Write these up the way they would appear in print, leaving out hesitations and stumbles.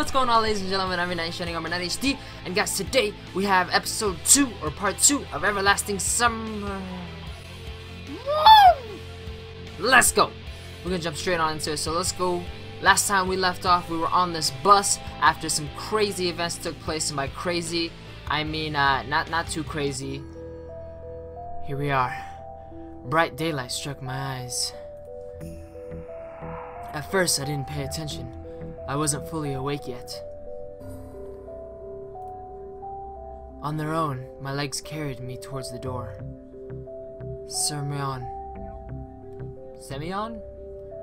what's going on, ladies and gentlemen? I'm Night Shining Armor 9 HD, and guys, today we have episode 2 or part 2 of Everlasting Summer. Woo! Let's go. We're gonna jump straight on into it. So let's go. Last time we left off, we were on this bus after some crazy events took place, and by crazy, I mean not too crazy. Here we are. Bright daylight struck my eyes. At first, I didn't pay attention. I wasn't fully awake yet. On their own, my legs carried me towards the door. Semyon?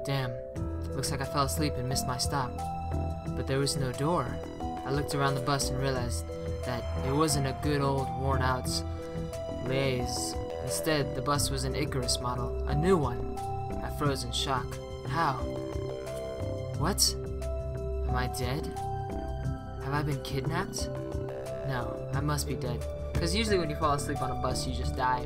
Damn, looks like I fell asleep and missed my stop. But there was no door. I looked around the bus and realized that it wasn't a good old worn-out Lays. Instead, the bus was an Icarus model, a new one. I froze in shock. How? What? Am I dead? Have I been kidnapped? No, I must be dead. Because usually when you fall asleep on a bus, you just die.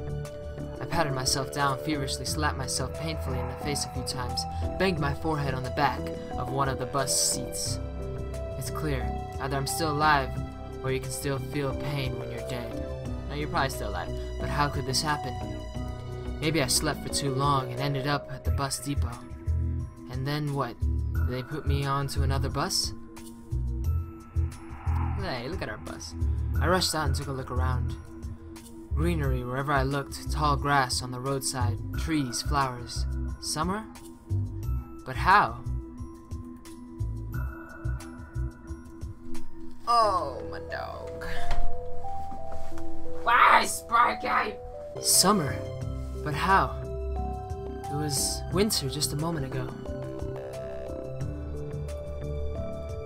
I patted myself down, feverishly slapped myself painfully in the face a few times, banged my forehead on the back of one of the bus seats. It's clear. Either I'm still alive, or you can still feel pain when you're dead. Now, you're probably still alive, but how could this happen? Maybe I slept for too long and ended up at the bus depot. And then what? Did they put me onto another bus? Hey, look at our bus. I rushed out and took a look around. Greenery wherever I looked, tall grass on the roadside, trees, flowers. Summer? But how? Oh, my dog. Why, Sparky? Summer? But how? It was winter just a moment ago.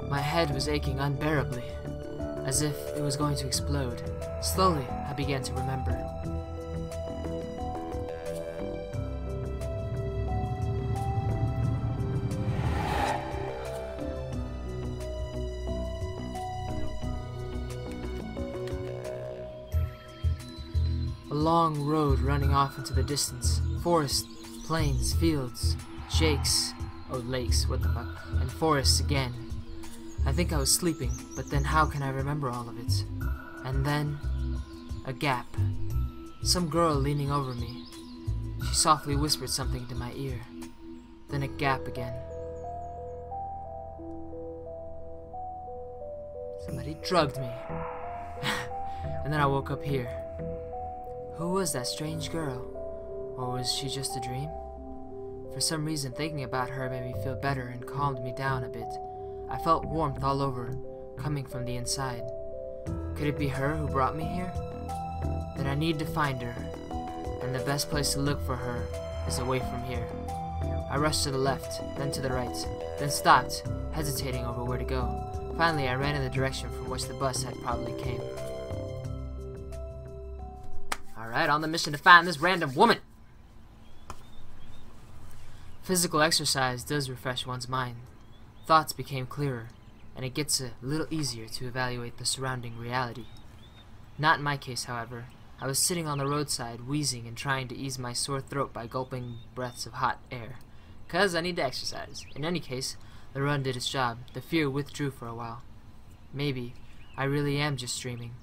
My head was aching unbearably, as if it was going to explode. Slowly, I began to remember. A long road running off into the distance. Forest, plains, fields, lakes, what the fuck, and forests again. I think I was sleeping, but then how can I remember all of it? And then, a gap. Some girl leaning over me. She softly whispered something into my ear. Then a gap again. Somebody drugged me. And then I woke up here. Who was that strange girl? Or was she just a dream? For some reason, thinking about her made me feel better and calmed me down a bit. I felt warmth all over, coming from the inside. Could it be her who brought me here? Then I need to find her, and the best place to look for her is away from here. I rushed to the left, then to the right, then stopped, hesitating over where to go. Finally, I ran in the direction from which the bus had probably came. Alright, on the mission to find this random woman! Physical exercise does refresh one's mind. Thoughts became clearer, and it gets a little easier to evaluate the surrounding reality. Not in my case, however. I was sitting on the roadside, wheezing and trying to ease my sore throat by gulping breaths of hot air. 'Cause I need to exercise. In any case, the run did its job. The fear withdrew for a while. Maybe I really am just dreaming.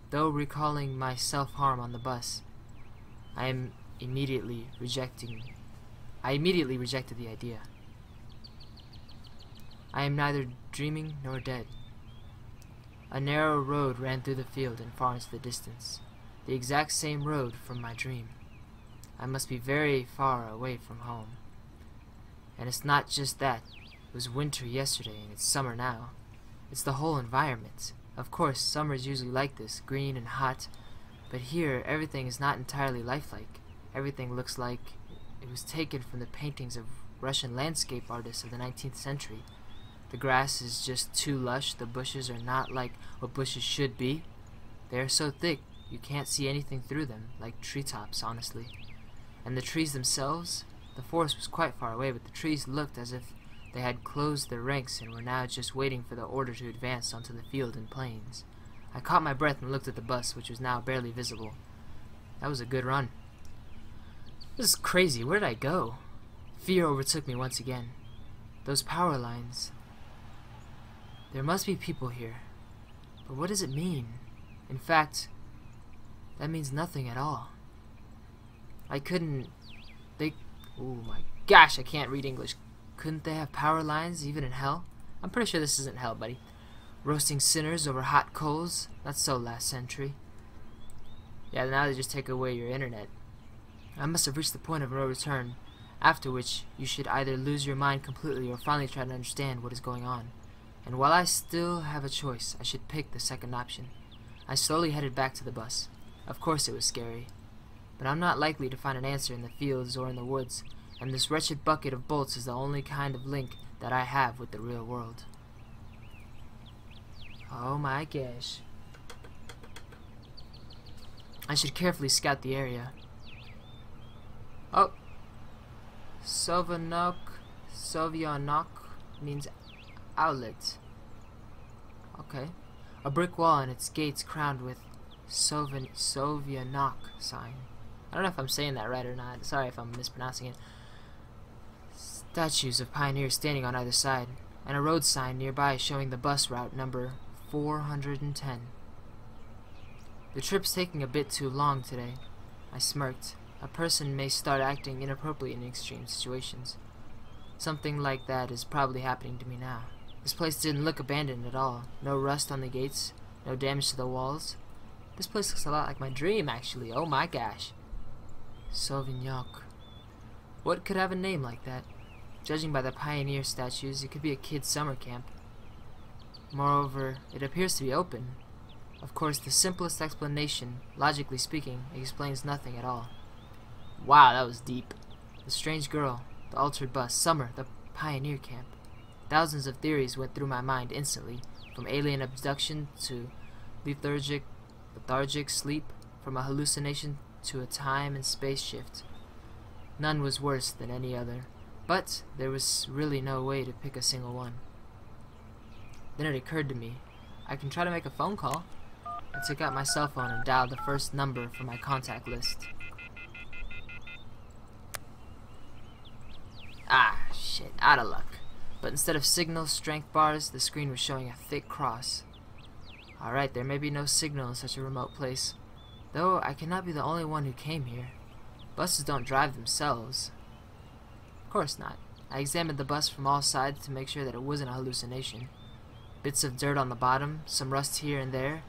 Though recalling my self-harm on the bus, I immediately rejected the idea. I am neither dreaming nor dead. A narrow road ran through the field and far into the distance. The exact same road from my dream. I must be very far away from home. And it's not just that. It was winter yesterday and it's summer now. It's the whole environment. Of course, summer is usually like this, green and hot. But here, everything is not entirely lifelike. Everything looks like it was taken from the paintings of Russian landscape artists of the 19th century. The grass is just too lush, the bushes are not like what bushes should be. They are so thick, you can't see anything through them, like treetops, honestly. And the trees themselves? The forest was quite far away, but the trees looked as if they had closed their ranks and were now just waiting for the order to advance onto the field and plains. I caught my breath and looked at the bus, which was now barely visible. That was a good run. This is crazy. Where did I go? Fear overtook me once again. Those power lines. There must be people here. But what does it mean? In fact, that means nothing at all. Oh my gosh, I can't read English. Couldn't they have power lines even in hell? I'm pretty sure this isn't hell, buddy. Roasting sinners over hot coals? That's so last century. Yeah, now they just take away your internet. I must have reached the point of no return, after which you should either lose your mind completely or finally try to understand what is going on. And while I still have a choice, I should pick the second option. I slowly headed back to the bus. Of course it was scary. But I'm not likely to find an answer in the fields or in the woods, and this wretched bucket of bolts is the only kind of link that I have with the real world. Oh my gosh. I should carefully scout the area. Oh. Sovianok means outlet. Okay. A brick wall and its gates crowned with Sovianok sign. I don't know if I'm saying that right or not. Sorry if I'm mispronouncing it. Statues of pioneers standing on either side, and a road sign nearby showing the bus route number 410. The trip's taking a bit too long today. I smirked. A person may start acting inappropriately in extreme situations. Something like that is probably happening to me now. This place didn't look abandoned at all. No rust on the gates, no damage to the walls. This place looks a lot like my dream, actually. Oh my gosh. Sauvignac. What could have a name like that? Judging by the pioneer statues, it could be a kid's summer camp. Moreover, it appears to be open. Of course, the simplest explanation, logically speaking, explains nothing at all. Wow, that was deep. The strange girl, the altered bus, summer, the pioneer camp. Thousands of theories went through my mind instantly, from alien abduction to lethargic sleep, from a hallucination to a time and space shift. None was worse than any other, but there was really no way to pick a single one. Then it occurred to me, I can try to make a phone call. I took out my cell phone and dialed the first number from my contact list. Ah, shit, out of luck. But instead of signal strength bars, the screen was showing a thick cross. Alright, there may be no signal in such a remote place. Though I cannot be the only one who came here. Buses don't drive themselves. Of course not. I examined the bus from all sides to make sure that it wasn't a hallucination. Bits of dirt on the bottom, some rust here and there,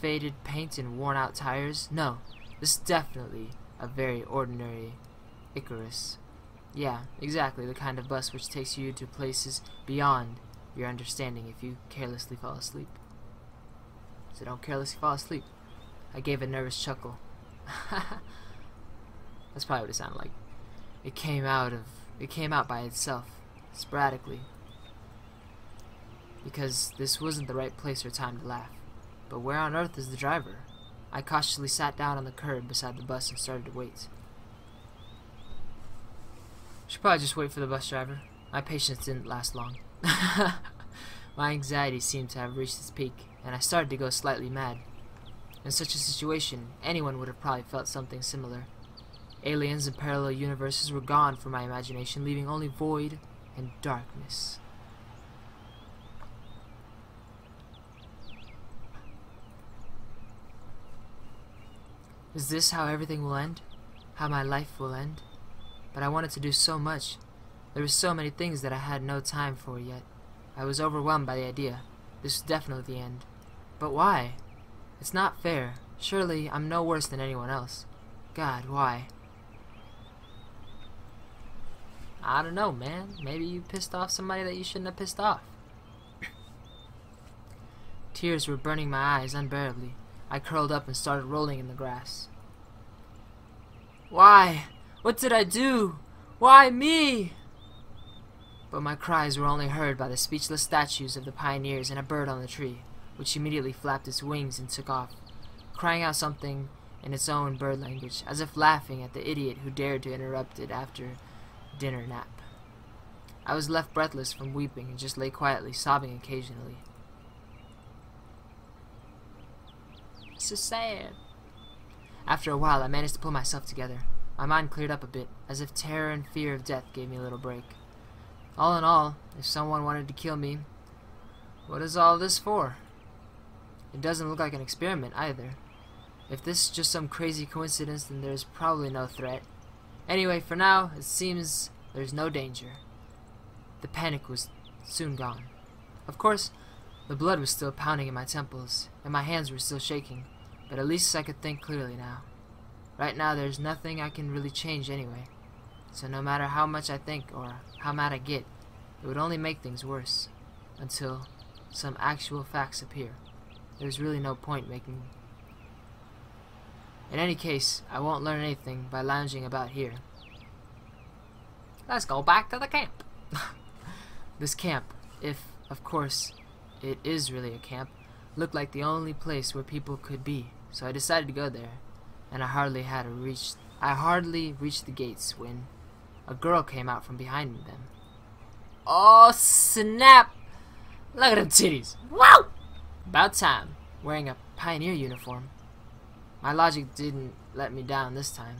faded paint and worn out tires. No, this is definitely a very ordinary Icarus. Yeah, exactly the kind of bus which takes you to places beyond your understanding if you carelessly fall asleep. So don't carelessly fall asleep. I gave a nervous chuckle. That's probably what it sounded like. It came out by itself, sporadically. Because this wasn't the right place or time to laugh. But where on earth is the driver? I cautiously sat down on the curb beside the bus and started to wait. Should probably just wait for the bus driver. My patience didn't last long. My anxiety seemed to have reached its peak, and I started to go slightly mad. In such a situation, anyone would have probably felt something similar. Aliens and parallel universes were gone from my imagination, leaving only void and darkness. Is this how everything will end? How my life will end? But I wanted to do so much. There were so many things that I had no time for yet. I was overwhelmed by the idea. This was definitely the end. But why? It's not fair. Surely I'm no worse than anyone else. God, why? I don't know, man. Maybe you pissed off somebody that you shouldn't have pissed off. Tears were burning my eyes unbearably. I curled up and started rolling in the grass. Why? What did I do? Why me? But my cries were only heard by the speechless statues of the pioneers and a bird on the tree, which immediately flapped its wings and took off, crying out something in its own bird language, as if laughing at the idiot who dared to interrupt it after dinner nap. I was left breathless from weeping and just lay quietly, sobbing occasionally. So sad. After a while, I managed to pull myself together. My mind cleared up a bit, as if terror and fear of death gave me a little break. All in all, if someone wanted to kill me, What is all this for? It doesn't look like an experiment either. If this is just some crazy coincidence, then there's probably no threat. Anyway, for now, it seems there's no danger. The panic was soon gone. Of course, the blood was still pounding in my temples, and my hands were still shaking, but at least I could think clearly now. Right now, there's nothing I can really change anyway, so no matter how much I think or how mad I get, it would only make things worse, until some actual facts appear. There's really no point making... In any case, I won't learn anything by lounging about here. Let's go back to the camp. This camp, if, of course, it is really a camp, looked like the only place where people could be, so I decided to go there, and I hardly reached the gates when a girl came out from behind them. Oh snap! Look at them titties! Wow! About time, wearing a pioneer uniform. My logic didn't let me down this time.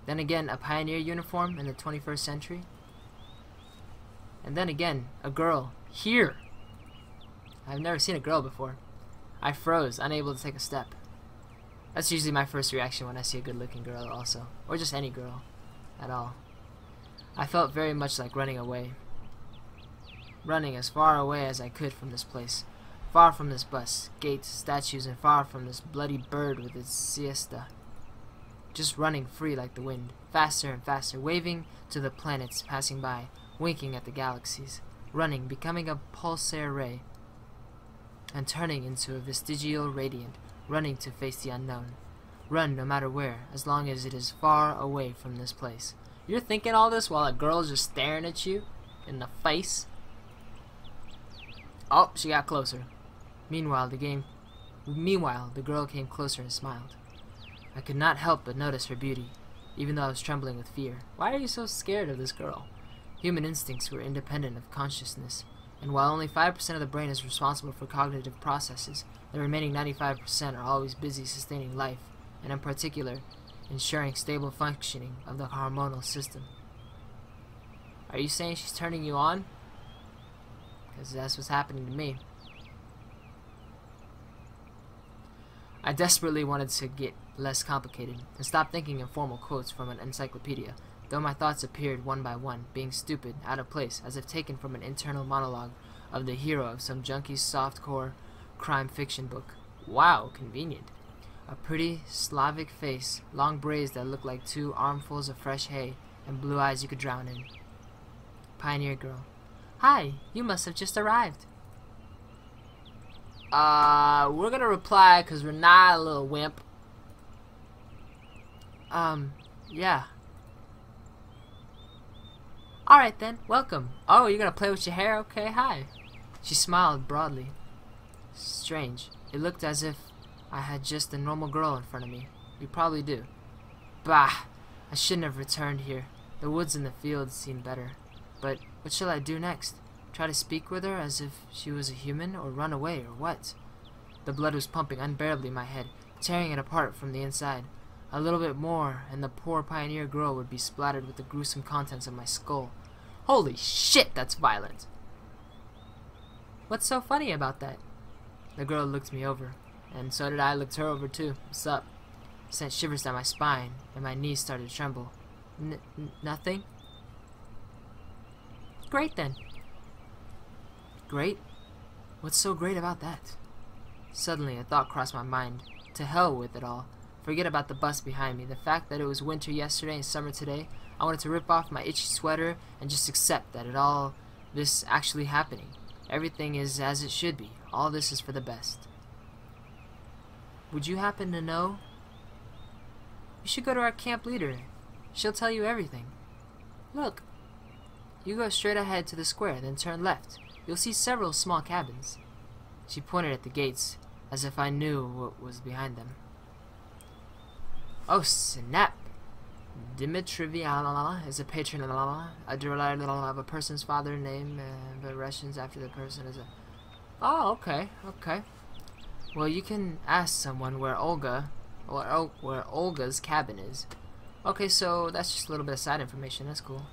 Then again, a pioneer uniform in the 21st century? And then again, a girl. Here! I've never seen a girl before. I froze, unable to take a step. That's usually my first reaction when I see a good-looking girl also. Or just any girl. At all. I felt very much like running away. Running as far away as I could from this place. Far from this bus, gates, statues, and far from this bloody bird with its siesta. Just running free like the wind, faster and faster, waving to the planets passing by, winking at the galaxies, running, becoming a pulsar ray, and turning into a vestigial radiant, running to face the unknown. Run no matter where, as long as it is far away from this place. You're thinking all this while a girl's just staring at you in the face? Oh, she got closer. Meanwhile, the girl came closer and smiled. I could not help but notice her beauty, even though I was trembling with fear. Why are you so scared of this girl? Human instincts were independent of consciousness, and while only 5% of the brain is responsible for cognitive processes, the remaining 95% are always busy sustaining life, and in particular, ensuring stable functioning of the hormonal system. Are you saying she's turning you on? Because that's what's happening to me. I desperately wanted to get less complicated and stop thinking in formal quotes from an encyclopedia, though my thoughts appeared one by one, being stupid, out of place, as if taken from an internal monologue of the hero of some junkie softcore crime fiction book. Wow, convenient. A pretty Slavic face, long braids that looked like 2 armfuls of fresh hay, and blue eyes you could drown in. Pioneer girl. Hi, you must have just arrived. We're gonna reply because we're not a little wimp. Yeah. Alright then, welcome. Oh, you're gonna play with your hair? Okay, hi. She smiled broadly. Strange. It looked as if I had just a normal girl in front of me. You probably do. Bah! I shouldn't have returned here. The woods and the fields seemed better. But what shall I do next? Try to speak with her as if she was a human, or run away, or what? The blood was pumping unbearably in my head, tearing it apart from the inside. A little bit more, and the poor pioneer girl would be splattered with the gruesome contents of my skull. Holy shit, that's violent! What's so funny about that? The girl looked me over, and so did I looked her over too. What's up? Sent shivers down my spine, and my knees started to tremble. Nothing? Great then. Great? What's so great about that? Suddenly a thought crossed my mind. To hell with it all. Forget about the bus behind me. The fact that it was winter yesterday and summer today. I wanted to rip off my itchy sweater and just accept that it all this actually happening. Everything is as it should be. All this is for the best. Would you happen to know? You should go to our camp leader. She'll tell you everything. Look. You go straight ahead to the square, then turn left. You'll see several small cabins. She pointed at the gates, as if I knew what was behind them. Oh, snap! Dimitriviala is a patron of a person's father name, but Russians after the person is a... Oh, okay, okay. Well, you can ask someone where where Olga's cabin is. Okay, so that's just a little bit of side information. That's cool.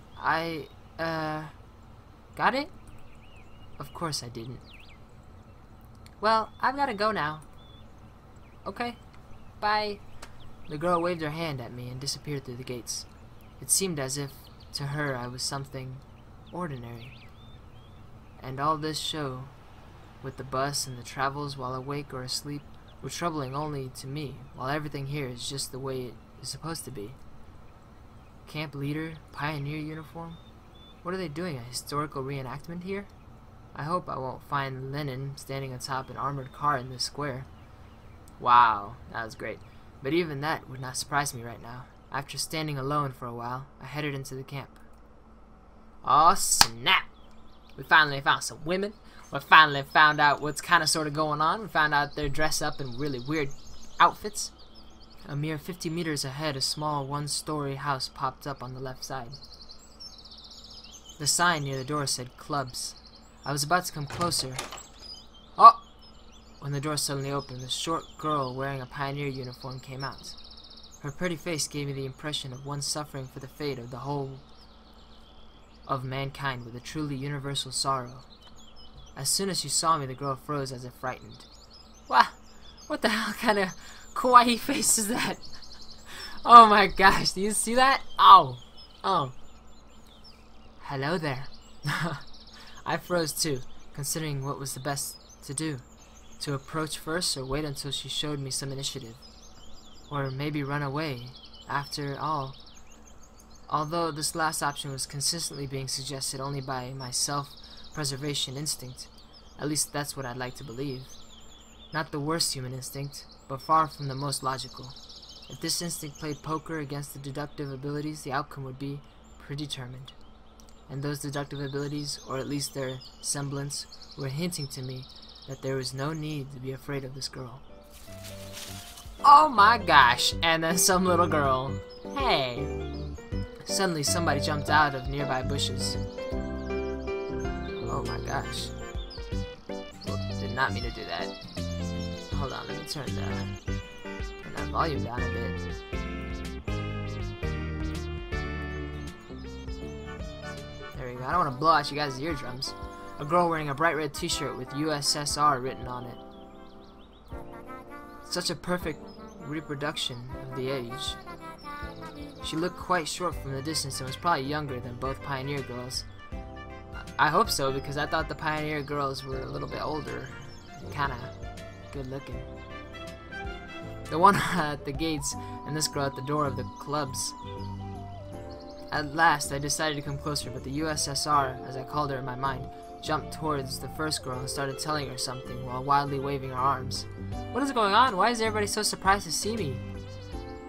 Got it? Of course I didn't. Well, I've gotta go now. Okay, bye. The girl waved her hand at me and disappeared through the gates. It seemed as if, to her, I was something ordinary. And all this show, with the bus and the travels while awake or asleep, were troubling only to me, while everything here is just the way it is supposed to be. Camp leader, pioneer uniform? What are they doing, a historical reenactment here? I hope I won't find Lenin standing atop an armored car in this square. Wow, that was great. But even that would not surprise me right now. After standing alone for a while, I headed into the camp. Oh snap! We finally found some women. We finally found out what's kind of sort of going on. We found out they're dressed up in really weird outfits. A mere 50 meters ahead, a small one-story house popped up on the left side. The sign near the door said clubs. I was about to come closer. Oh! When the door suddenly opened, a short girl wearing a pioneer uniform came out. Her pretty face gave me the impression of one suffering for the fate of the whole of mankind with a truly universal sorrow. As soon as she saw me, the girl froze as if frightened. What the hell kind of kawaii face is that? Oh my gosh, do you see that? Oh. Hello there. I froze too, considering what was the best to do. To approach first or wait until she showed me some initiative. Or maybe run away. After all, although this last option was consistently being suggested only by my self-preservation instinct, at least that's what I'd like to believe. Not the worst human instinct, but far from the most logical. If this instinct played poker against the deductive abilities, the outcome would be predetermined. And those deductive abilities, or at least their semblance, were hinting to me that there was no need to be afraid of this girl. Oh my gosh, and then some little girl. Hey! Suddenly somebody jumped out of nearby bushes. Oh my gosh. Did not mean to do that. Hold on, let me turn that volume down a bit. There we go. I don't want to blow out you guys' eardrums. A girl wearing a bright red t-shirt with USSR written on it. Such a perfect reproduction of the age. She looked quite short from the distance and was probably younger than both Pioneer girls. I hope so, because I thought the Pioneer girls were a little bit older and kinda good looking. The one at the gates and this girl at the door of the clubs. At last I decided to come closer, but the USSR, as I called her in my mind, jumped towards the first girl and started telling her something while wildly waving her arms. What is going on? Why is everybody so surprised to see me?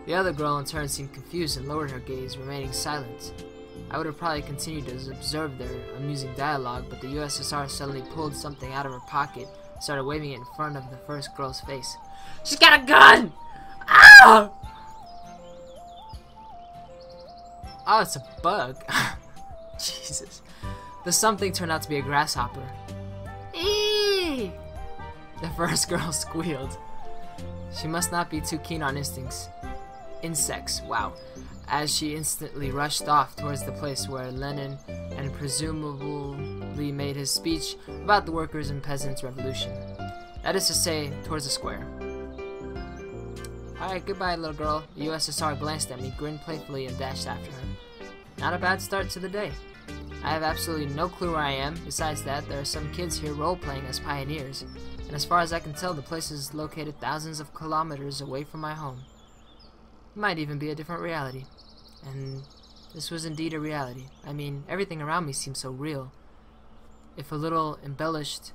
The other girl in turn seemed confused and lowered her gaze, remaining silent. I would have probably continued to observe their amusing dialogue, but the USSR suddenly pulled something out of her pocket and started waving it in front of the first girl's face. She's got a gun! Ah! Oh, it's a bug. Jesus. The something turned out to be a grasshopper. Eee! The first girl squealed. She must not be too keen on insects, wow, as she instantly rushed off towards the place where Lenin and presumably made his speech about the workers' and peasants' revolution. That is to say, towards the square. Alright, goodbye, little girl. The USSR glanced at me, grinned playfully, and dashed after her. Not a bad start to the day. I have absolutely no clue where I am. Besides that, there are some kids here role-playing as pioneers, and as far as I can tell, the place is located thousands of kilometers away from my home. It might even be a different reality. And this was indeed a reality. I mean, everything around me seemed so real, if a little embellished,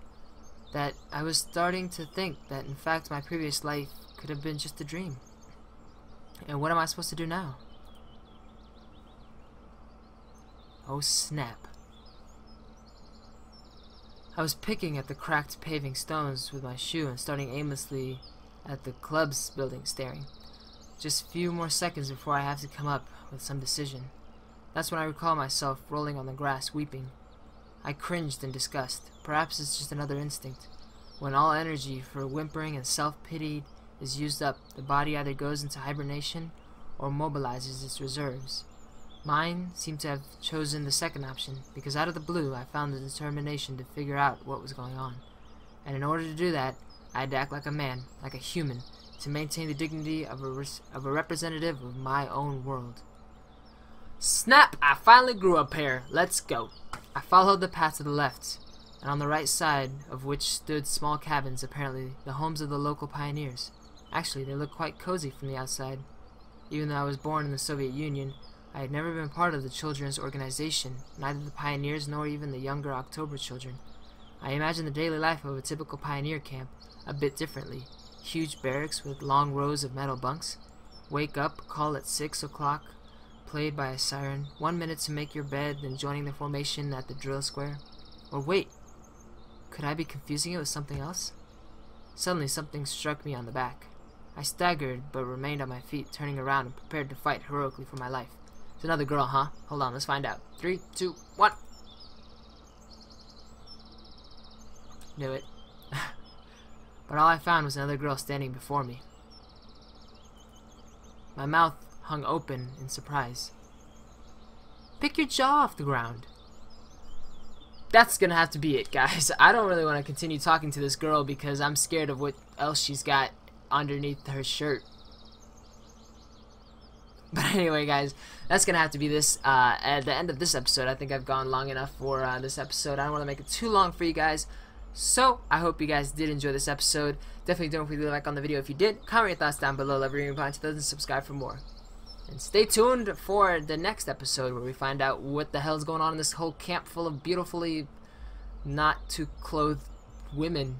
that I was starting to think that in fact my previous life could have been just a dream. And what am I supposed to do now? Oh snap. I was picking at the cracked paving stones with my shoe and starting aimlessly at the club's building, staring. Just a few more seconds before I have to come up with some decision. That's when I recall myself rolling on the grass, weeping. I cringed in disgust. Perhaps it's just another instinct. When all energy for whimpering and self-pity is used up, the body either goes into hibernation or mobilizes its reserves. Mine seemed to have chosen the second option, because out of the blue I found the determination to figure out what was going on. And in order to do that, I had to act like a man, like a human, to maintain the dignity of a representative of my own world. Snap! I finally grew up here. Let's go. I followed the path to the left, and on the right side of which stood small cabins, apparently the homes of the local pioneers. Actually, they looked quite cozy from the outside. Even though I was born in the Soviet Union, I had never been part of the children's organization, neither the pioneers nor even the younger October children. I imagined the daily life of a typical pioneer camp a bit differently. Huge barracks with long rows of metal bunks. Wake up, call at 6 o'clock, played by a siren. 1 minute to make your bed, then joining the formation at the drill square. Or wait, could I be confusing it with something else? Suddenly something struck me on the back. I staggered, but remained on my feet, turning around and prepared to fight heroically for my life. It's another girl, huh? Hold on, let's find out. 3, 2, 1. Knew it. But all I found was another girl standing before me. My mouth hung open in surprise. Pick your jaw off the ground. That's gonna have to be it, guys. I don't really want to continue talking to this girl because I'm scared of what else she's got underneath her shirt. But anyway, guys, that's gonna have to be this at the end of this episode. I think I've gone long enough for this episode. I don't want to make it too long for you guys. So, I hope you guys did enjoy this episode. Definitely don't forget to like on the video if you did. Comment your thoughts down below. Love reading about it, and subscribe for more. And stay tuned for the next episode where we find out what the hell's going on in this whole camp full of beautifully not too clothed women.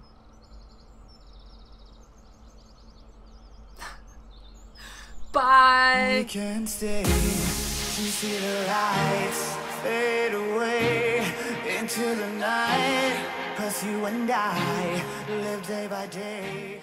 Bye! We can stay to see the lights fade away into the night. 'Cause you and I live day by day.